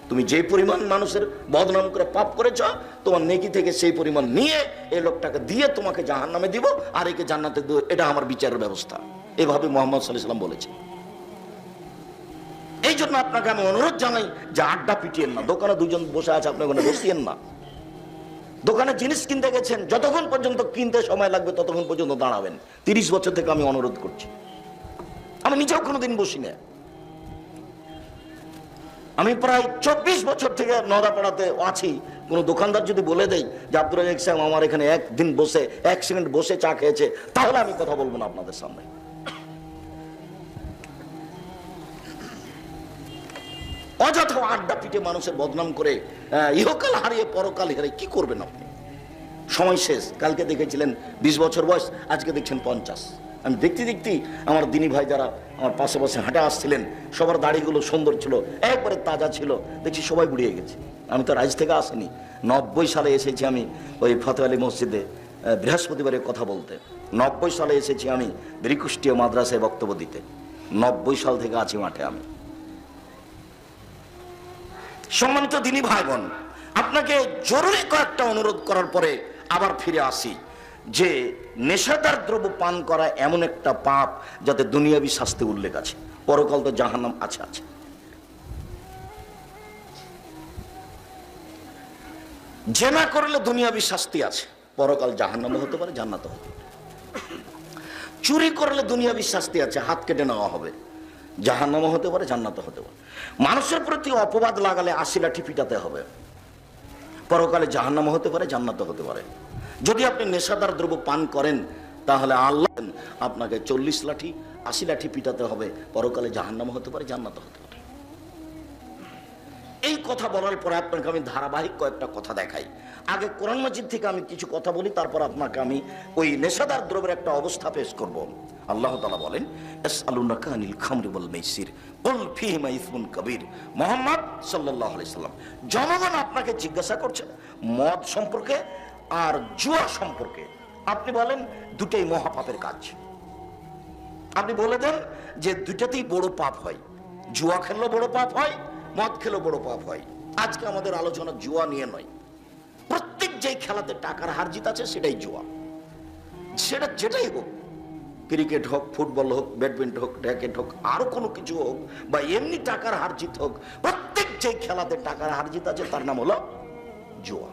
তুমি যে পরিমাণ মানুষের বদনাম করে পাপ করেছ, তোমার নেকি থেকে সেই পরিমাণ নিয়ে এই লোকটাকে দিয়ে তোমাকে জাহান্নামে দিব, আর একে জান্নাতে দিব। এটা আমার বিচারের ব্যবস্থা। এভাবে মুহাম্মদ সাল্লাল্লাহু আলাইহি ওয়াসাল্লাম বলেছেন। এই জন্য আপনাকে আমি অনুরোধ জানাই যে আড্ডা পিটিয়েন না। দোকানে দুজন বসে আছে, আপনি ওখানে বসিয়েন না। দোকানে জিনিস কিনতে গেছেন, যতক্ষণ পর্যন্ত কিনতে সময় লাগবে ততক্ষণ পর্যন্ত দাঁড়াবেন। 30 বছর থেকে আমি অনুরোধ করছি। আমি নিজেও কোনোদিন বসি না। আমি প্রায় 24 বছর থেকে নদাপাড়াতে আছি। কোনো দোকানদার যদি বলে দেয় যে আব্দুর রাজ্জাক সাহেব আমার এখানে একদিন বসে 1 সেকেন্ড বসে চা খেয়েছে, তাহলে আমি কথা বলবো না আপনাদের সামনে। অযথা আড্ডা পিটে মানুষের বদনাম করে ইহকাল হারিয়ে পরকাল হারিয়ে কি করবেন আপনি? সময় শেষ। কালকে দেখেছিলেন 20 বছর বয়স, আজকে দেখছেন 50। আমি দেখতে দেখতেই আমার দিনী ভাই যারা আমার পাশে পাশে হাঁটে আসছিলেন, সবার দাড়িগুলো সুন্দর ছিল, একবারে তাজা ছিল। দেখছি সবাই বুড়িয়ে গেছে। আমি তো রাজ থেকে আসিনি, 90 সালে এসেছি আমি ওই ফতেহ আলী মসজিদে বৃহস্পতিবারে কথা বলতে। 90 সালে এসেছি আমি বীরকুষ্টিয়া মাদ্রাসায় বক্তব্য দিতে। 90 সাল থেকে আছি মাঠে আমি। সম্মানিত দিনী ভাই বোন, আপনাকে জরুরি কয়েকটা অনুরোধ করার পরে আবার ফিরে আসি যে নেশাদার দ্রব্য পান করা এমন একটা পাপ যাতে দুনিয়াবি শাস্তি উল্লেখ আছে, পরকাল তো জাহান্নাম আছে আছে। জেনা করলে দুনিয়াবি শাস্তি আছে, পরকাল জাহান্নাম হতে পারে, জান্নাত হতে পারে। চুরি করলে দুনিয়াবি শাস্তি আছে, হাত কেটে নেওয়া হবে, জাহান্নাম হতে পারে, জান্নাত হতে পারে। মানুষের প্রতি অপবাদ লাগালে 80 লাঠি পিটাতে হবে, পরকালে জাহান্নাম হতে পারে, জান্নাত হতে পারে। যদি আপনি নেশাদার দ্রব্য পান করেন তাহলে আল্লাহ আপনাকে 40 লাঠি 80 লাঠি পিটাতে হবে, পরকালে জাহান্নাম হতে পারে, জান্নাত হতে পারে। এই কথা বলার পরে আপনাকে আমি ধারাবাহিক কয়েকটা কথা দেখাই। আগে কোরআন মাজিদ থেকে আমি কিছু কথা বলি, তারপর আপনাকে আমি ওই নেশাদার দ্রব্যের একটা অবস্থা পেশ করব। আল্লাহ তাআলা বলেন, ইয়াসআলুনাকা আনিল খামরি ওয়াল মাইসির কুল ফীহিমা ইসমুন কাবীর। মুহাম্মদ সাল্লাল্লাহু আলাইহি সাল্লাম, জনগণ আপনাকে জিজ্ঞাসা করছে মদ সম্পর্কে আর জুয়া সম্পর্কে। আপনি বলেন দুটোই মহাপাপের কাজ। আপনি বলে দেন যে দুটাতেই বড় পাপ হয়, জুয়া খেললেও বড় পাপ হয়, মদ খেলেও বড় পাপ হয়। আজকে আমাদের আলোচনা জুয়া নিয়ে নয়। প্রত্যেক যেই খেলাতে টাকার হার জিত আছে সেটাই জুয়া। সেটা যেটাই হোক, ক্রিকেট হোক, ফুটবল হোক, ব্যাডমিন্টন হোক, র্যাকেট হোক, আরো কোনো কিছু হোক, বা এমনি টাকার হার জিত হোক, প্রত্যেক যেই খেলাতে টাকার হার জিত আছে তার নাম হলো জুয়া।